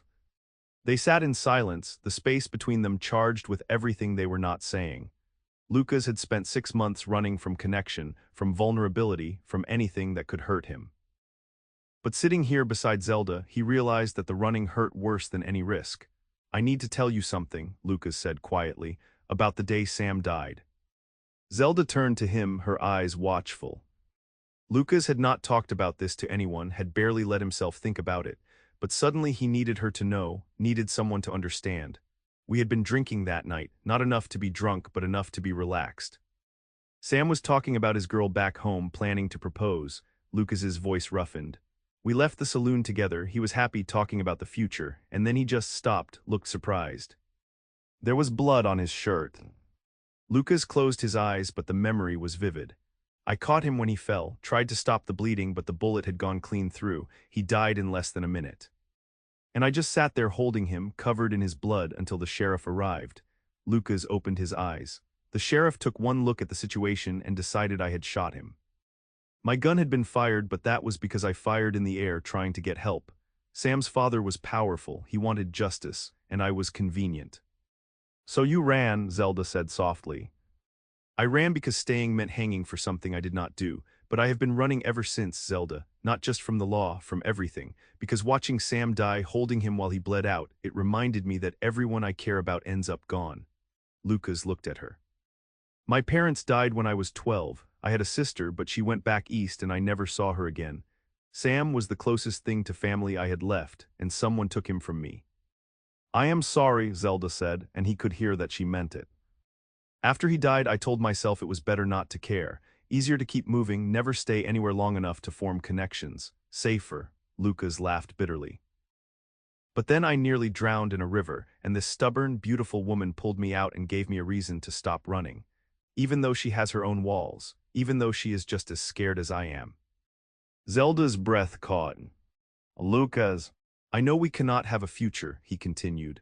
They sat in silence, the space between them charged with everything they were not saying. Lucas had spent 6 months running from connection, from vulnerability, from anything that could hurt him. But sitting here beside Zelda, he realized that the running hurt worse than any risk. I need to tell you something, Lucas said quietly, about the day Sam died. Zelda turned to him, her eyes watchful. Lucas had not talked about this to anyone, had barely let himself think about it, but suddenly he needed her to know, needed someone to understand. We had been drinking that night, not enough to be drunk, but enough to be relaxed. Sam was talking about his girl back home, planning to propose. Lucas's voice roughened. We left the saloon together, he was happy talking about the future, and then he just stopped, looked surprised. There was blood on his shirt. Lucas closed his eyes, but the memory was vivid. I caught him when he fell, tried to stop the bleeding, but the bullet had gone clean through. He died in less than a minute. And I just sat there holding him, covered in his blood, until the sheriff arrived. Lucas opened his eyes. The sheriff took one look at the situation and decided I had shot him. My gun had been fired, but that was because I fired in the air trying to get help. Sam's father was powerful, he wanted justice, and I was convenient. So you ran, Zelda said softly. I ran because staying meant hanging for something I did not do, but I have been running ever since, Zelda, not just from the law, from everything, because watching Sam die, holding him while he bled out, it reminded me that everyone I care about ends up gone. Lucas looked at her. My parents died when I was 12. I had a sister, but she went back east and I never saw her again. Sam was the closest thing to family I had left, and someone took him from me. I am sorry, Zelda said, and he could hear that she meant it. After he died, I told myself it was better not to care. Easier to keep moving, never stay anywhere long enough to form connections. Safer, Lucas laughed bitterly. But then I nearly drowned in a river, and this stubborn, beautiful woman pulled me out and gave me a reason to stop running. Even though she has her own walls, even though she is just as scared as I am. Zelda's breath caught. Lucas, I know we cannot have a future, he continued.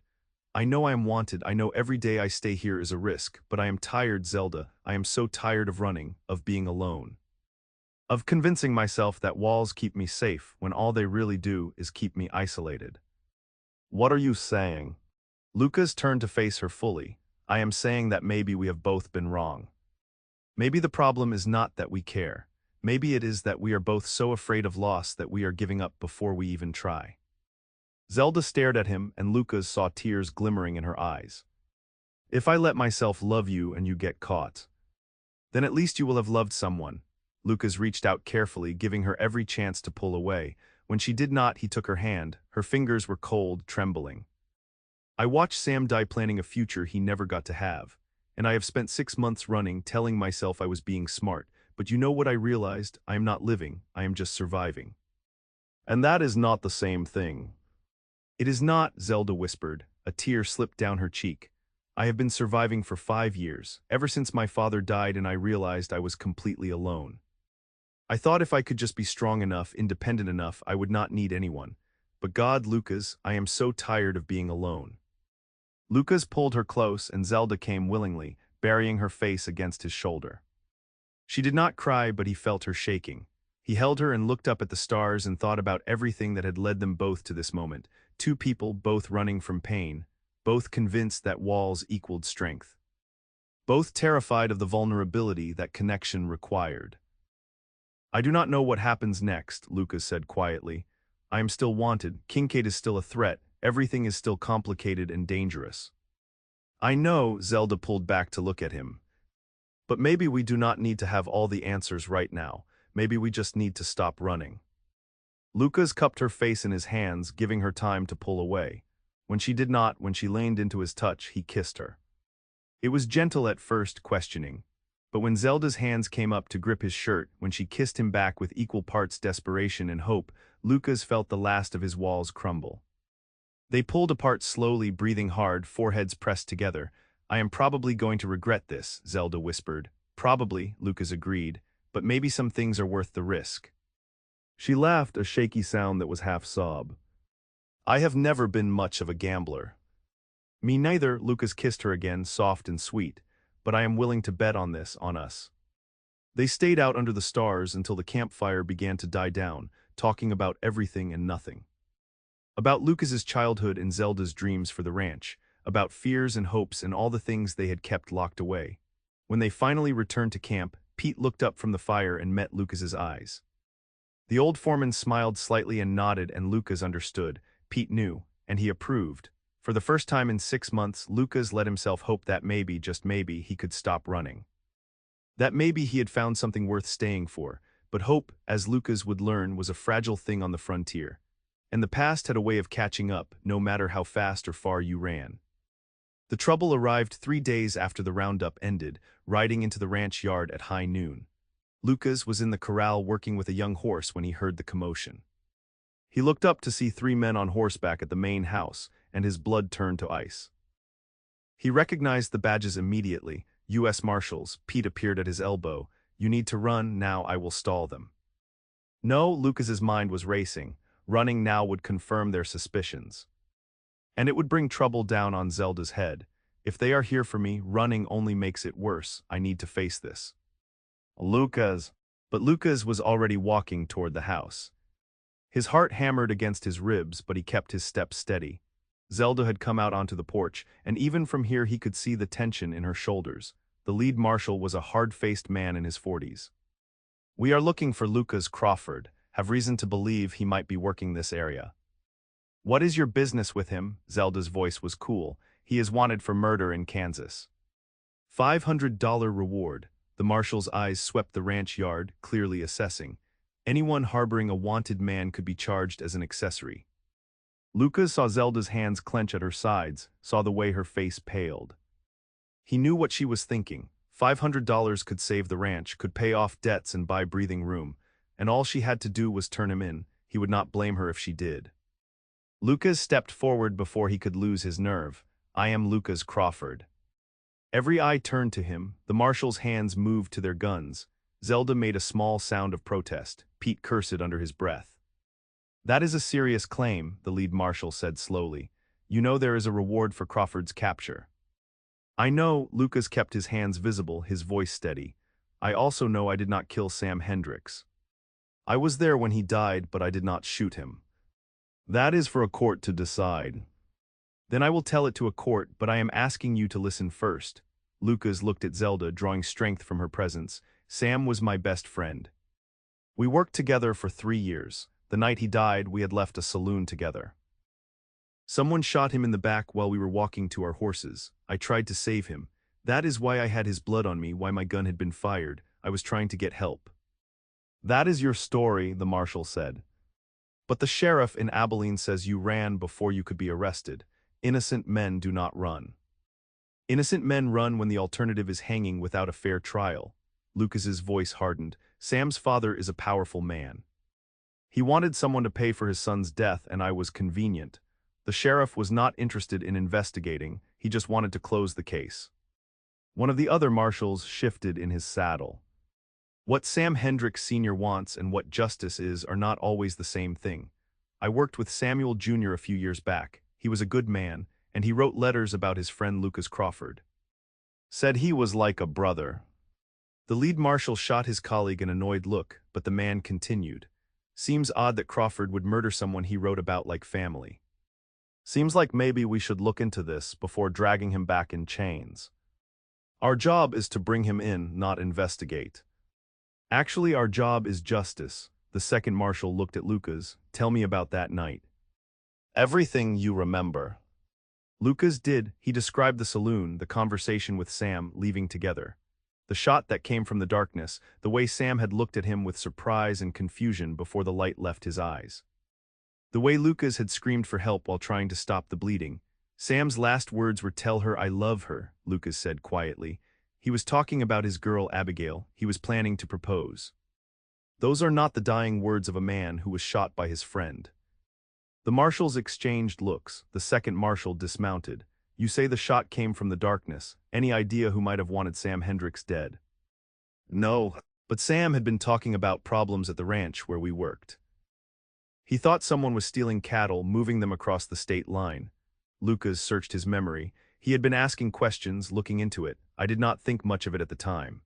I know I am wanted, I know every day I stay here is a risk, but I am tired, Zelda, I am so tired of running, of being alone. Of convincing myself that walls keep me safe when all they really do is keep me isolated. What are you saying? Lucas turned to face her fully. I am saying that maybe we have both been wrong. Maybe the problem is not that we care. Maybe it is that we are both so afraid of loss that we are giving up before we even try. Zelda stared at him, and Lucas saw tears glimmering in her eyes. If I let myself love you and you get caught, then at least you will have loved someone. Lucas reached out carefully, giving her every chance to pull away. When she did not, he took her hand. Her fingers were cold, trembling. I watched Sam die planning a future he never got to have, and I have spent 6 months running, telling myself I was being smart, but you know what I realized? I am not living, I am just surviving. And that is not the same thing. It is not, Zelda whispered. A tear slipped down her cheek. I have been surviving for 5 years, ever since my father died and I realized I was completely alone. I thought if I could just be strong enough, independent enough, I would not need anyone. But God, Lucas, I am so tired of being alone. Lucas pulled her close and Zelda came willingly, burying her face against his shoulder. She did not cry, but he felt her shaking. He held her and looked up at the stars and thought about everything that had led them both to this moment. 2 people, both running from pain, both convinced that walls equaled strength. Both terrified of the vulnerability that connection required. I do not know what happens next, Lucas said quietly. I am still wanted, Kincaid is still a threat, everything is still complicated and dangerous. I know, Zelda pulled back to look at him. But maybe we do not need to have all the answers right now. Maybe we just need to stop running. Lucas cupped her face in his hands, giving her time to pull away. When she did not, when she leaned into his touch, he kissed her. It was gentle at first, questioning. But when Zelda's hands came up to grip his shirt, when she kissed him back with equal parts desperation and hope, Lucas felt the last of his walls crumble. They pulled apart slowly, breathing hard, foreheads pressed together. "I am probably going to regret this," Zelda whispered. "Probably," Lucas agreed, "but maybe some things are worth the risk." She laughed, a shaky sound that was half sob. "I have never been much of a gambler." "Me neither," Lucas kissed her again, soft and sweet. "But I am willing to bet on this, on us." They stayed out under the stars until the campfire began to die down, talking about everything and nothing. About Lucas's childhood and Zelda's dreams for the ranch, about fears and hopes and all the things they had kept locked away. When they finally returned to camp, Pete looked up from the fire and met Lucas's eyes. The old foreman smiled slightly and nodded, and Lucas understood. Pete knew, and he approved. For the first time in 6 months, Lucas let himself hope that maybe, just maybe, he could stop running. That maybe he had found something worth staying for, but hope, as Lucas would learn, was a fragile thing on the frontier. And the past had a way of catching up, no matter how fast or far you ran. The trouble arrived 3 days after the roundup ended, riding into the ranch yard at high noon. Lucas was in the corral working with a young horse when he heard the commotion. He looked up to see 3 men on horseback at the main house, and his blood turned to ice. He recognized the badges immediately. U.S. Marshals. Pete appeared at his elbow. "You need to run, now I will stall them." No, Lucas's mind was racing. Running now would confirm their suspicions. And it would bring trouble down on Zelda's head. "If they are here for me, running only makes it worse. I need to face this." "Lucas." But Lucas was already walking toward the house. His heart hammered against his ribs, but he kept his steps steady. Zelda had come out onto the porch, and even from here he could see the tension in her shoulders. The lead marshal was a hard-faced man in his 40s. "We are looking for Lucas Crawford. Have reason to believe he might be working this area." "What is your business with him?" Zelda's voice was cool. "He is wanted for murder in Kansas." $500 reward. The marshal's eyes swept the ranch yard, clearly assessing. Anyone harboring a wanted man could be charged as an accessory. Lucas saw Zelda's hands clench at her sides, saw the way her face paled. He knew what she was thinking. $500 could save the ranch, could pay off debts and buy breathing room, and all she had to do was turn him in. He would not blame her if she did. Lucas stepped forward before he could lose his nerve. "I am Lucas Crawford." Every eye turned to him. The marshal's hands moved to their guns. Zelda made a small sound of protest. Pete cursed under his breath. "That is a serious claim," the lead marshal said slowly. "You know there is a reward for Crawford's capture." "I know," Lucas kept his hands visible, his voice steady. "I also know I did not kill Sam Hendricks. I was there when he died, but I did not shoot him." "That is for a court to decide." "Then I will tell it to a court, but I am asking you to listen first." Lucas looked at Zelda, drawing strength from her presence. "Sam was my best friend. We worked together for 3 years. The night he died, we had left a saloon together. Someone shot him in the back while we were walking to our horses. I tried to save him. That is why I had his blood on me, why my gun had been fired. I was trying to get help." "That is your story," the marshal said. "But the sheriff in Abilene says you ran before you could be arrested. Innocent men do not run." "Innocent men run when the alternative is hanging without a fair trial." Lucas's voice hardened. "Sam's father is a powerful man. He wanted someone to pay for his son's death, and I was convenient. The sheriff was not interested in investigating, he just wanted to close the case." One of the other marshals shifted in his saddle. "What Sam Hendricks Sr. wants and what justice is are not always the same thing. I worked with Samuel Jr. a few years back. He was a good man, and he wrote letters about his friend Lucas Crawford. Said he was like a brother." The lead marshal shot his colleague an annoyed look, but the man continued. "Seems odd that Crawford would murder someone he wrote about like family. Seems like maybe we should look into this before dragging him back in chains. Our job is to bring him in, not investigate." "Actually, our job is justice." The second marshal looked at Lucas. "Tell me about that night." "Everything you remember." Lucas did. He described the saloon, the conversation with Sam, leaving together. The shot that came from the darkness, the way Sam had looked at him with surprise and confusion before the light left his eyes. The way Lucas had screamed for help while trying to stop the bleeding. Sam's last words were, "Tell her I love her," Lucas said quietly. He was talking about his girl Abigail. He was planning to propose. Those are not the dying words of a man who was shot by his friend. The marshals exchanged looks. The second marshal dismounted. You say the shot came from the darkness. Any idea who might have wanted Sam Hendricks dead? No, but Sam had been talking about problems at the ranch where we worked. He thought someone was stealing cattle, moving them across the state line. Lucas searched his memory. He had been asking questions, looking into it. I did not think much of it at the time.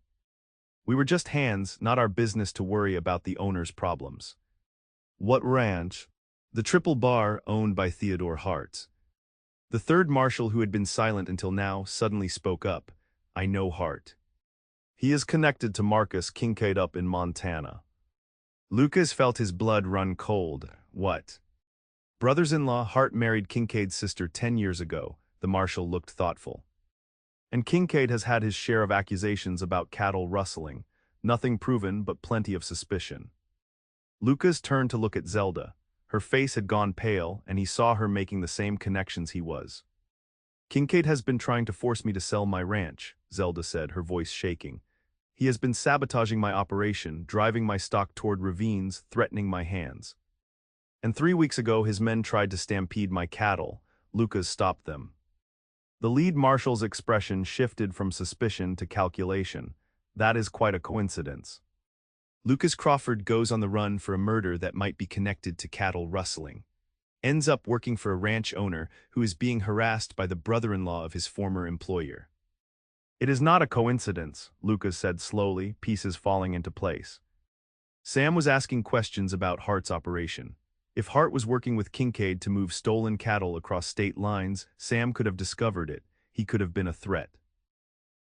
We were just hands, not our business to worry about the owner's problems. What ranch? The Triple Bar, owned by Theodore Hart. The third marshal, who had been silent until now, suddenly spoke up. I know Hart. He is connected to Marcus Kincaid up in Montana. Lucas felt his blood run cold. What? Brothers-in-law. Hart married Kincaid's sister 10 years ago. The marshal looked thoughtful. And Kincaid has had his share of accusations about cattle rustling. Nothing proven, but plenty of suspicion. Lucas turned to look at Zelda. Her face had gone pale, and he saw her making the same connections he was. Kincaid has been trying to force me to sell my ranch, Zelda said, her voice shaking. He has been sabotaging my operation, driving my stock toward ravines, threatening my hands. And 3 weeks ago his men tried to stampede my cattle. Lucas stopped them. The lead marshal's expression shifted from suspicion to calculation. That is quite a coincidence. Lucas Crawford goes on the run for a murder that might be connected to cattle rustling. Ends up working for a ranch owner who is being harassed by the brother-in-law of his former employer. It is not a coincidence, Lucas said slowly, pieces falling into place. Sam was asking questions about Hart's operation. If Hart was working with Kincaid to move stolen cattle across state lines, Sam could have discovered it. He could have been a threat.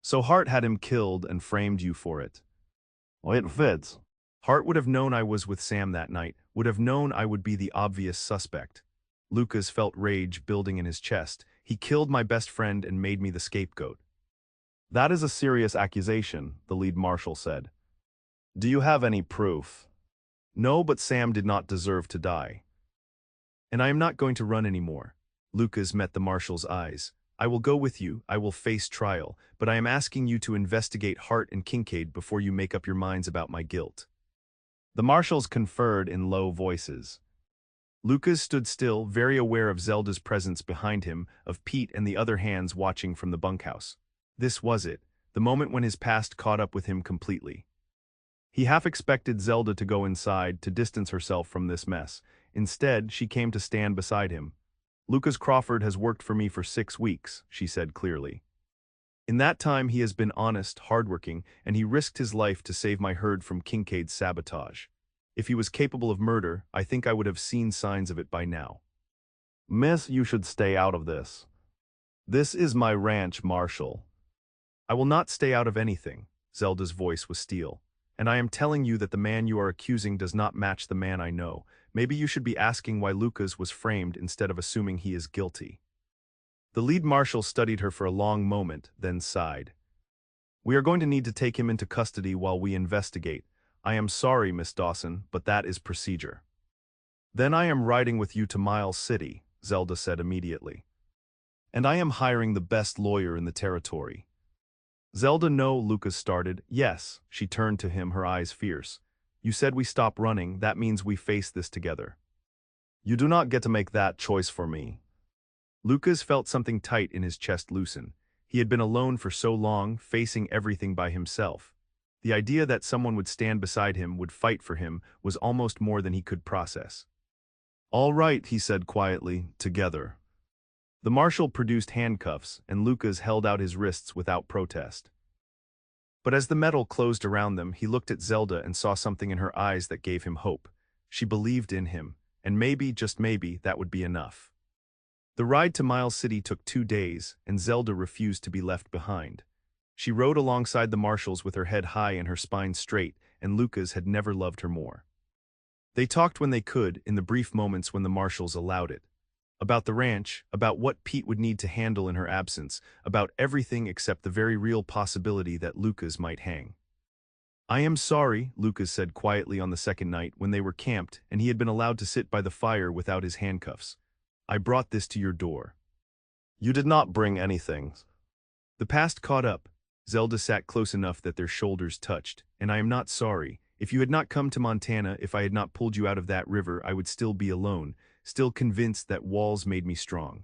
So Hart had him killed and framed you for it. Well, it fits. Hart would have known I was with Sam that night, would have known I would be the obvious suspect. Lucas felt rage building in his chest. He killed my best friend and made me the scapegoat. That is a serious accusation, the lead marshal said. Do you have any proof? No, but Sam did not deserve to die. And I am not going to run anymore. Lucas met the marshal's eyes. I will go with you, I will face trial, but I am asking you to investigate Hart and Kincaid before you make up your minds about my guilt. The marshals conferred in low voices. Lucas stood still, very aware of Zelda's presence behind him, of Pete and the other hands watching from the bunkhouse. This was it, the moment when his past caught up with him completely. He half expected Zelda to go inside, to distance herself from this mess. Instead, she came to stand beside him. Lucas Crawford has worked for me for 6 weeks, she said clearly. In that time he has been honest, hardworking, and he risked his life to save my herd from Kincaid's sabotage. If he was capable of murder, I think I would have seen signs of it by now. Miss, you should stay out of this. This is my ranch, Marshal. I will not stay out of anything. Zelda's voice was steel. And I am telling you that the man you are accusing does not match the man I know. Maybe you should be asking why Lucas was framed instead of assuming he is guilty. The lead marshal studied her for a long moment, then sighed. We are going to need to take him into custody while we investigate. I am sorry, Miss Dawson, but that is procedure. Then I am riding with you to Miles City, Zelda said immediately. And I am hiring the best lawyer in the territory. Zelda, no, Lucas started. Yes, she turned to him, her eyes fierce. You said we stop running, that means we face this together. You do not get to make that choice for me. Lucas felt something tight in his chest loosen. He had been alone for so long, facing everything by himself. The idea that someone would stand beside him, would fight for him, was almost more than he could process. All right, he said quietly, together. The marshal produced handcuffs, and Lucas held out his wrists without protest. But as the metal closed around them, he looked at Zelda and saw something in her eyes that gave him hope. She believed in him, and maybe, just maybe, that would be enough. The ride to Miles City took 2 days, and Zelda refused to be left behind. She rode alongside the marshals with her head high and her spine straight, and Lucas had never loved her more. They talked when they could, in the brief moments when the marshals allowed it. About the ranch, about what Pete would need to handle in her absence, about everything except the very real possibility that Lucas might hang. I am sorry, Lucas said quietly on the second night when they were camped and he had been allowed to sit by the fire without his handcuffs. I brought this to your door. You did not bring anything. The past caught up. Zelda sat close enough that their shoulders touched. "And I am not sorry. If you had not come to Montana, if I had not pulled you out of that river, I would still be alone, still convinced that walls made me strong."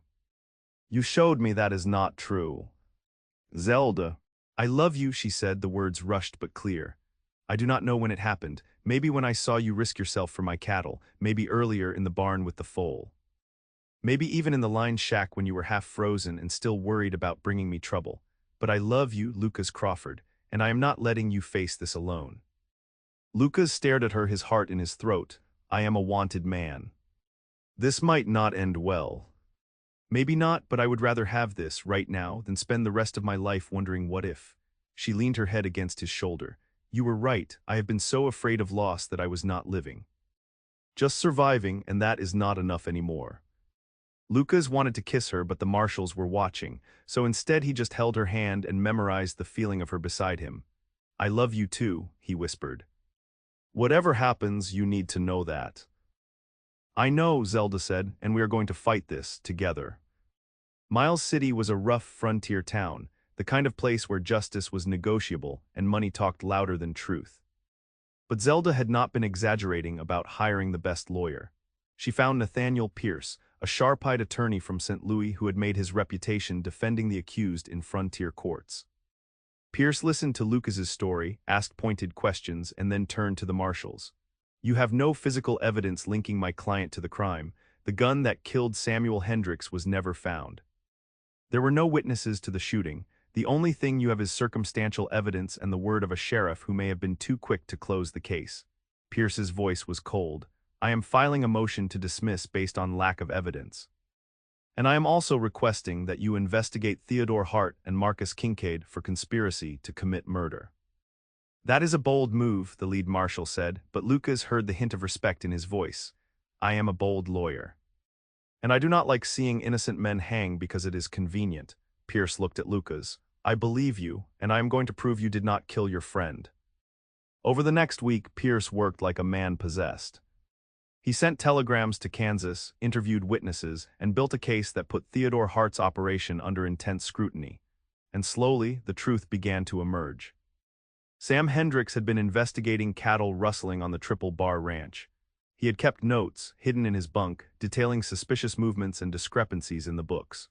"You showed me that is not true." "Zelda." "I love you," she said, the words rushed but clear. "I do not know when it happened. Maybe when I saw you risk yourself for my cattle, maybe earlier in the barn with the foal. Maybe even in the line shack when you were half frozen and still worried about bringing me trouble. But I love you, Lucas Crawford, and I am not letting you face this alone." Lucas stared at her, his heart in his throat. "I am a wanted man. This might not end well." "Maybe not, but I would rather have this, right now, than spend the rest of my life wondering what if." She leaned her head against his shoulder. "You were right, I have been so afraid of loss that I was not living. Just surviving, and that is not enough anymore." Lucas wanted to kiss her, but the marshals were watching, so instead he just held her hand and memorized the feeling of her beside him. "I love you too," he whispered. "Whatever happens, you need to know that." "I know," Zelda said, "and we are going to fight this, together." Miles City was a rough frontier town, the kind of place where justice was negotiable and money talked louder than truth. But Zelda had not been exaggerating about hiring the best lawyer. She found Nathaniel Pierce, a sharp-eyed attorney from St. Louis who had made his reputation defending the accused in frontier courts. Pierce listened to Lucas's story, asked pointed questions, and then turned to the marshals. "You have no physical evidence linking my client to the crime. The gun that killed Samuel Hendricks was never found. There were no witnesses to the shooting. The only thing you have is circumstantial evidence and the word of a sheriff who may have been too quick to close the case." Pierce's voice was cold. "I am filing a motion to dismiss based on lack of evidence. And I am also requesting that you investigate Theodore Hart and Marcus Kincaid for conspiracy to commit murder." "That is a bold move," the lead marshal said, but Lucas heard the hint of respect in his voice. "I am a bold lawyer. And I do not like seeing innocent men hang because it is convenient." Pierce looked at Lucas. "I believe you, and I am going to prove you did not kill your friend." Over the next week, Pierce worked like a man possessed. He sent telegrams to Kansas, interviewed witnesses, and built a case that put Theodore Hart's operation under intense scrutiny. And slowly, the truth began to emerge. Sam Hendricks had been investigating cattle rustling on the Triple Bar Ranch. He had kept notes, hidden in his bunk, detailing suspicious movements and discrepancies in the books.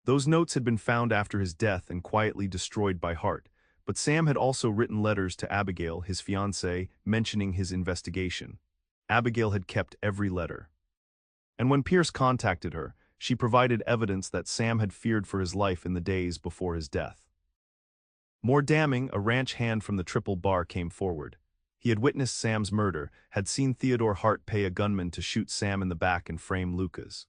Those notes had been found after his death and quietly destroyed by Hart, but Sam had also written letters to Abigail, his fiancée, mentioning his investigation. Abigail had kept every letter. And when Pierce contacted her, she provided evidence that Sam had feared for his life in the days before his death. More damning, a ranch hand from the Triple Bar came forward. He had witnessed Sam's murder, had seen Theodore Hart pay a gunman to shoot Sam in the back and frame Lucas.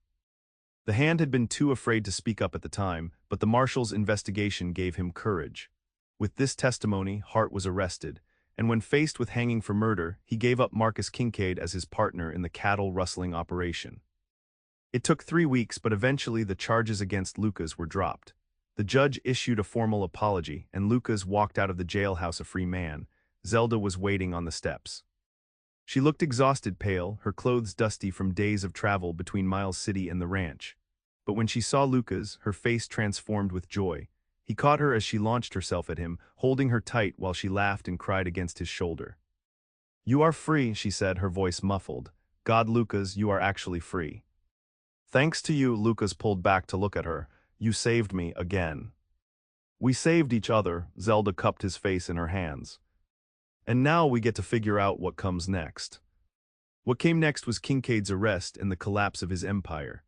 The hand had been too afraid to speak up at the time, but the marshal's investigation gave him courage. With this testimony, Hart was arrested, and when faced with hanging for murder, he gave up Marcus Kincaid as his partner in the cattle rustling operation. It took 3 weeks, but eventually the charges against Lucas were dropped. The judge issued a formal apology, and Lucas walked out of the jailhouse a free man. Zelda was waiting on the steps. She looked exhausted, pale, her clothes dusty from days of travel between Miles City and the ranch. But when she saw Lucas, her face transformed with joy. He caught her as she launched herself at him, holding her tight while she laughed and cried against his shoulder. "You are free," she said, her voice muffled. "God, Lucas, you are actually free." "Thanks to you," Lucas pulled back to look at her. "You saved me again." "We saved each other," Zelda cupped his face in her hands. "And now we get to figure out what comes next." What came next was Kincaid's arrest and the collapse of his empire.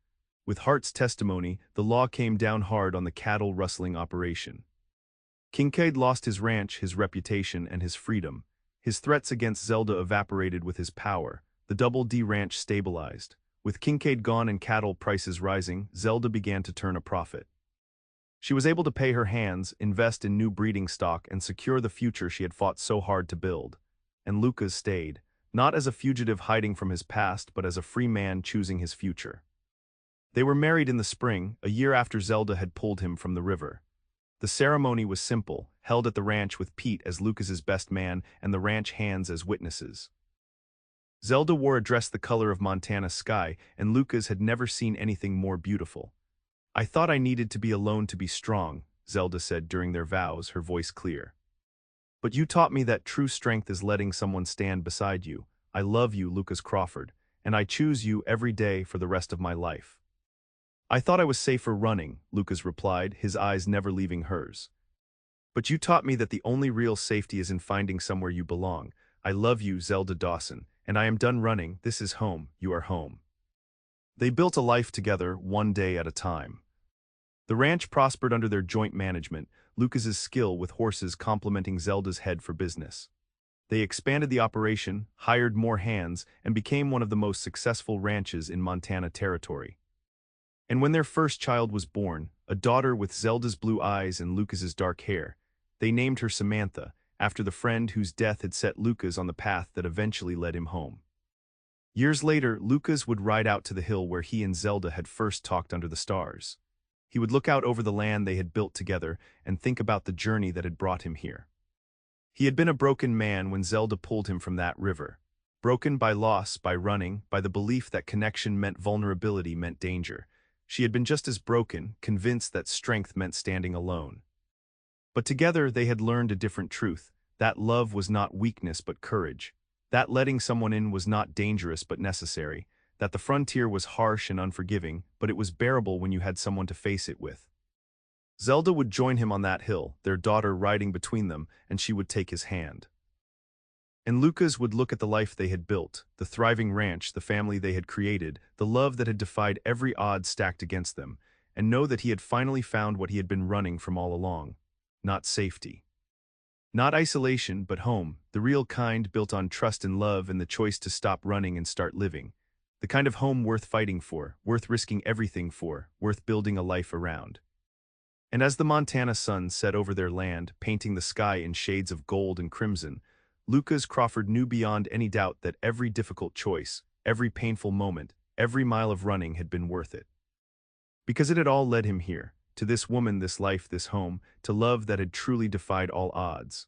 With Hart's testimony, the law came down hard on the cattle rustling operation. Kincaid lost his ranch, his reputation, and his freedom. His threats against Zelda evaporated with his power. The Double D Ranch stabilized. With Kincaid gone and cattle prices rising, Zelda began to turn a profit. She was able to pay her hands, invest in new breeding stock, and secure the future she had fought so hard to build. And Lucas stayed, not as a fugitive hiding from his past, but as a free man choosing his future. They were married in the spring, a year after Zelda had pulled him from the river. The ceremony was simple, held at the ranch with Pete as Lucas's best man and the ranch hands as witnesses. Zelda wore a dress the color of Montana's sky, and Lucas had never seen anything more beautiful. "I thought I needed to be alone to be strong," Zelda said during their vows, her voice clear. But you taught me that true strength is letting someone stand beside you. I love you, Lucas Crawford, and I choose you every day for the rest of my life. I thought I was safer running, Lucas replied, his eyes never leaving hers. But you taught me that the only real safety is in finding somewhere you belong. I love you, Zelda Dawson, and I am done running. This is home. You are home. They built a life together, one day at a time. The ranch prospered under their joint management, Lucas's skill with horses complementing Zelda's head for business. They expanded the operation, hired more hands, and became one of the most successful ranches in Montana territory. And when their first child was born, a daughter with Zelda's blue eyes and Lucas's dark hair, they named her Samantha, after the friend whose death had set Lucas on the path that eventually led him home. Years later, Lucas would ride out to the hill where he and Zelda had first talked under the stars. He would look out over the land they had built together and think about the journey that had brought him here. He had been a broken man when Zelda pulled him from that river. Broken by loss, by running, by the belief that connection meant vulnerability meant danger. She had been just as broken, convinced that strength meant standing alone. But together they had learned a different truth, that love was not weakness but courage, that letting someone in was not dangerous but necessary, that the frontier was harsh and unforgiving, but it was bearable when you had someone to face it with. Zelda would join him on that hill, their daughter riding between them, and she would take his hand. And Lucas would look at the life they had built, the thriving ranch, the family they had created, the love that had defied every odds stacked against them, and know that he had finally found what he had been running from all along. Not safety. Not isolation, but home, the real kind built on trust and love and the choice to stop running and start living. The kind of home worth fighting for, worth risking everything for, worth building a life around. And as the Montana sun set over their land, painting the sky in shades of gold and crimson, Lucas Crawford knew beyond any doubt that every difficult choice, every painful moment, every mile of running had been worth it. Because it had all led him here, to this woman, this life, this home, to love that had truly defied all odds.